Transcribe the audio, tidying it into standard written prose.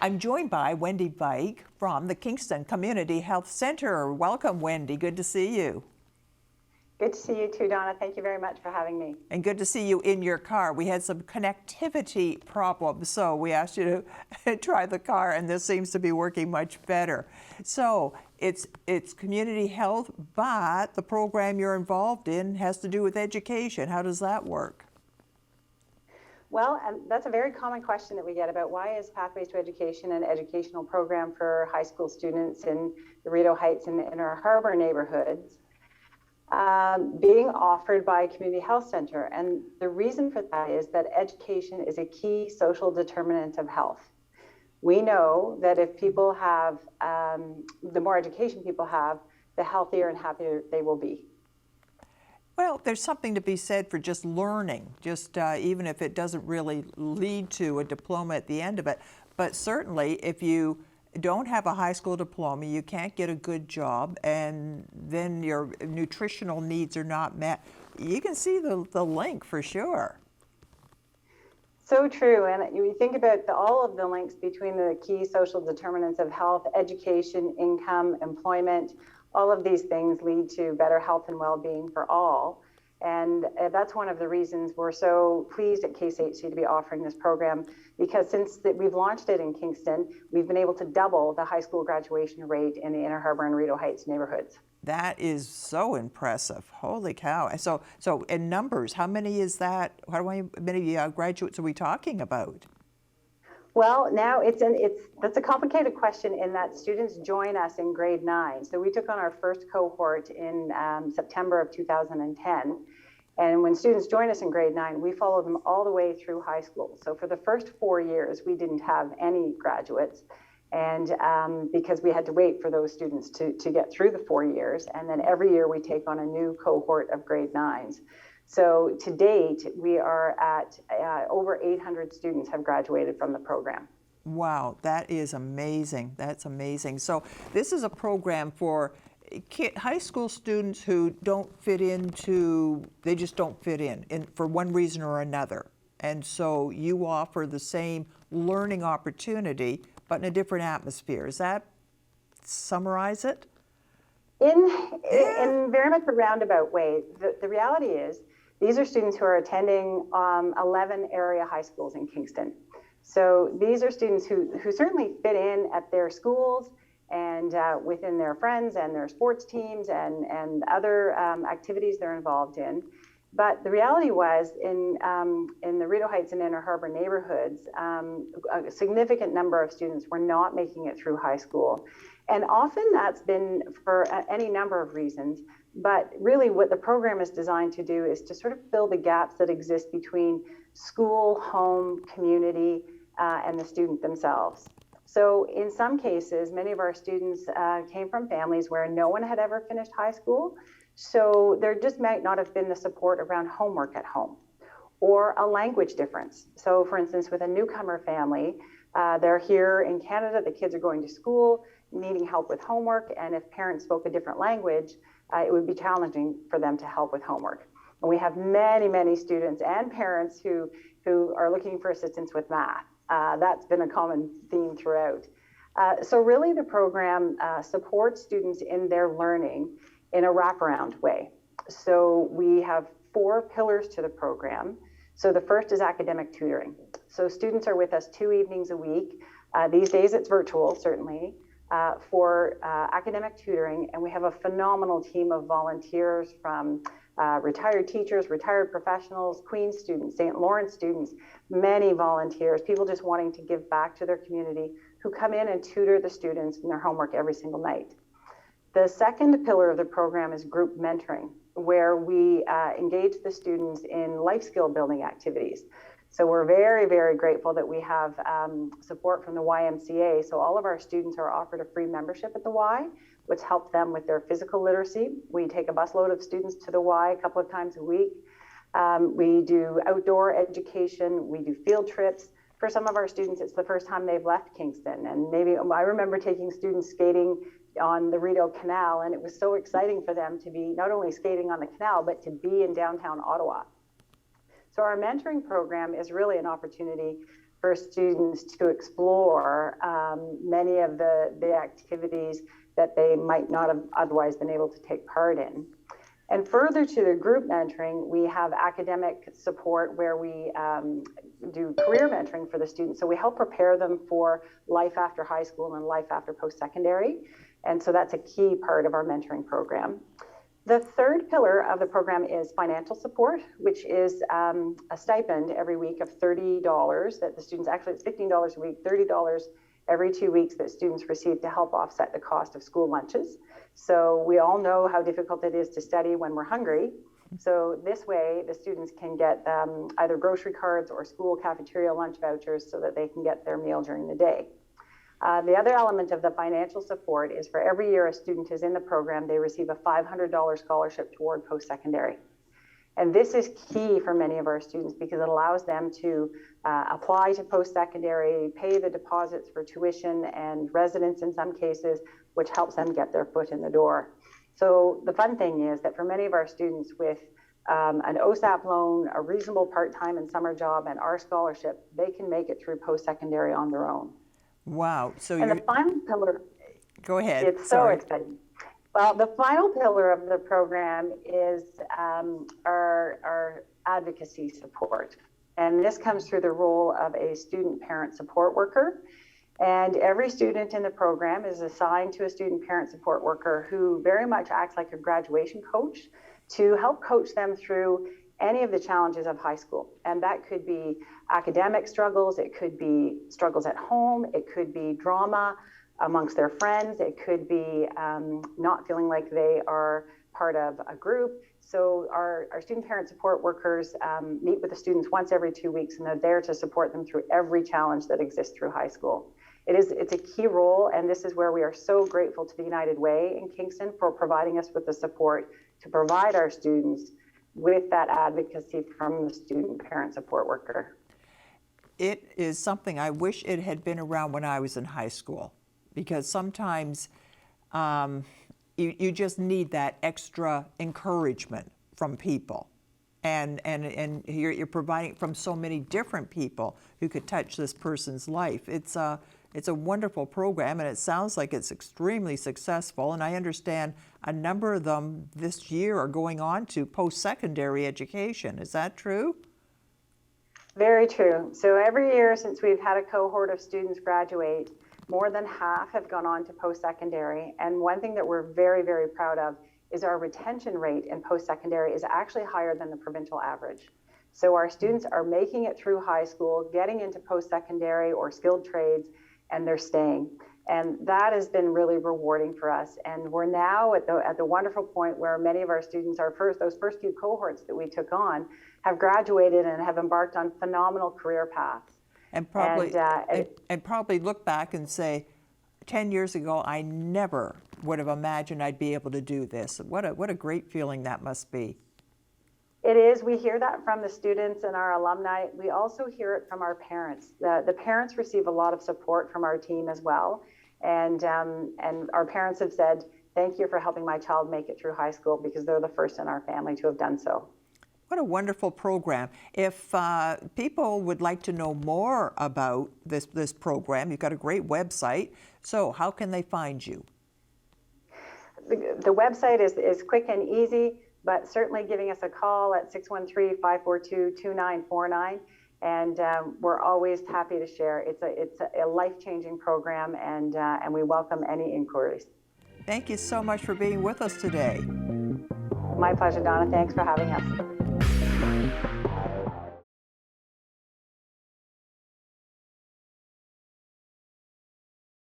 I'm joined by Wendy Vike from the Kingston Community Health Center. Welcome, Wendy. Good to see you. Good to see you too, Donna. Thank you very much for having me. And good to see you in your car. We had some connectivity problems, so we asked you to try the car, and this seems to be working much better. So it's community health, but the program you're involved in has to do with education. How does that work? Well, that's a very common question that we get about why is Pathways to Education an educational program for high school students in the Rideau Heights and in our Harbour neighborhoods being offered by a community health center. And the reason for that is that education is a key social determinant of health. We know that if people have, the more education people have, the healthier and happier they will be. Well, there's something to be said for just learning, just even if it doesn't really lead to a diploma at the end of it. But certainly, if you don't have a high school diploma, you can't get a good job, and then your nutritional needs are not met. You can see the link for sure. So true. And you think about all of the links between the key social determinants of health, education, income, employment. All of these things lead to better health and well-being for all. And that's one of the reasons we're so pleased at KCHC to be offering this program, because since we've launched it in Kingston, we've been able to double the high school graduation rate in the Inner Harbour and Rideau Heights neighborhoods. That is so impressive. Holy cow. So in numbers, how many is that? How many graduates are we talking about? Well, now that's a complicated question in that students join us in grade 9. So we took on our first cohort in September of 2010. And when students join us in grade 9, we follow them all the way through high school. So for the first 4 years, we didn't have any graduates. And because we had to wait for those students to get through the 4 years. And then every year we take on a new cohort of grade 9s. So to date, we are at over 800 students have graduated from the program. Wow, that is amazing. That's amazing. So this is a program for high school students who don't fit into, they just don't fit in for one reason or another. And so you offer the same learning opportunity, but in a different atmosphere. Does that summarize it? In very much a roundabout way. The reality is, these are students who are attending 11 area high schools in Kingston. So these are students who certainly fit in at their schools and within their friends and their sports teams and other activities they're involved in. But the reality was in the Rideau Heights and Inner Harbour neighborhoods, a significant number of students were not making it through high school. And often that's been for any number of reasons. But really what the program is designed to do is to sort of fill the gaps that exist between school, home, community, and the student themselves. So in some cases, many of our students came from families where no one had ever finished high school. So there just might not have been the support around homework at home or a language difference. So for instance, with a newcomer family, they're here in Canada, the kids are going to school, needing help with homework, and if parents spoke a different language, it would be challenging for them to help with homework. And we have many, many students and parents who are looking for assistance with math. That's been a common theme throughout. So really the program supports students in their learning in a wraparound way. So we have 4 pillars to the program. So the first is academic tutoring. So students are with us 2 evenings a week. These days it's virtual, certainly. For academic tutoring, and we have a phenomenal team of volunteers from retired teachers, retired professionals, Queen's students, St. Lawrence students, many volunteers, people just wanting to give back to their community who come in and tutor the students in their homework every single night. The second pillar of the program is group mentoring, where we engage the students in life skill building activities. So we're very, very grateful that we have support from the YMCA. So all of our students are offered a free membership at the Y, which helps them with their physical literacy. We take a busload of students to the Y a couple of times a week. We do outdoor education. We do field trips. For some of our students, it's the first time they've left Kingston. And maybe I remember taking students skating on the Rideau Canal, and it was so exciting for them to be not only skating on the canal, but to be in downtown Ottawa. So our mentoring program is really an opportunity for students to explore many of the activities that they might not have otherwise been able to take part in. And further to the group mentoring, we have academic support where we do career mentoring for the students. So we help prepare them for life after high school and life after post-secondary. And so that's a key part of our mentoring program. The third pillar of the program is financial support, which is a stipend every week of $30 that the students, actually it's $15 a week, $30 every 2 weeks that students receive to help offset the cost of school lunches. So we all know how difficult it is to study when we're hungry. So this way the students can get either grocery cards or school cafeteria lunch vouchers so that they can get their meal during the day. The other element of the financial support is for every year a student is in the program, they receive a $500 scholarship toward post-secondary. And this is key for many of our students because it allows them to apply to post-secondary, pay the deposits for tuition and residence in some cases, which helps them get their foot in the door. So the fun thing is that for many of our students with an OSAP loan, a reasonable part-time and summer job, and our scholarship, they can make it through post-secondary on their own. Wow. So and the final pillar, go ahead. It's Sorry. so exciting. Well, the final pillar of the program is our advocacy support. And this comes through the role of a student parent support worker. And every student in the program is assigned to a student parent support worker who very much acts like a graduation coach to help coach them through any of the challenges of high school. And that could be academic struggles, it could be struggles at home, it could be drama amongst their friends, it could be not feeling like they are part of a group. So our student parent support workers meet with the students once every 2 weeks, and they're there to support them through every challenge that exists through high school. It's a key role, and this is where we are so grateful to the United Way in Kingston for providing us with the support to provide our students with that advocacy from the student parent support worker. It is something I wish it had been around when I was in high school, because sometimes you just need that extra encouragement from people. And you're providing from so many different people who could touch this person's life. It's a wonderful program, and it sounds like it's extremely successful. And I understand a number of them this year are going on to post-secondary education. Is that true? Very true. So every year since we've had a cohort of students graduate, more than half have gone on to post-secondary. And one thing that we're very, very proud of is our retention rate in post-secondary is actually higher than the provincial average. So our students are making it through high school, getting into post-secondary or skilled trades, and they're staying. And that has been really rewarding for us. And we're now at the wonderful point where many of our students, those first few cohorts that we took on, have graduated and have embarked on phenomenal career paths. And probably look back and say, 10 years ago, I never would have imagined I'd be able to do this. What a great feeling that must be. It is. We hear that from the students and our alumni. We also hear it from our parents. The parents receive a lot of support from our team as well. And our parents have said, thank you for helping my child make it through high school, because they're the first in our family to have done so. What a wonderful program. If people would like to know more about this program, you've got a great website. So how can they find you? The website is quick and easy, but certainly giving us a call at 613-542-2949. And we're always happy to share. It's a life-changing program, and we welcome any inquiries. Thank you so much for being with us today. My pleasure, Donna. Thanks for having us.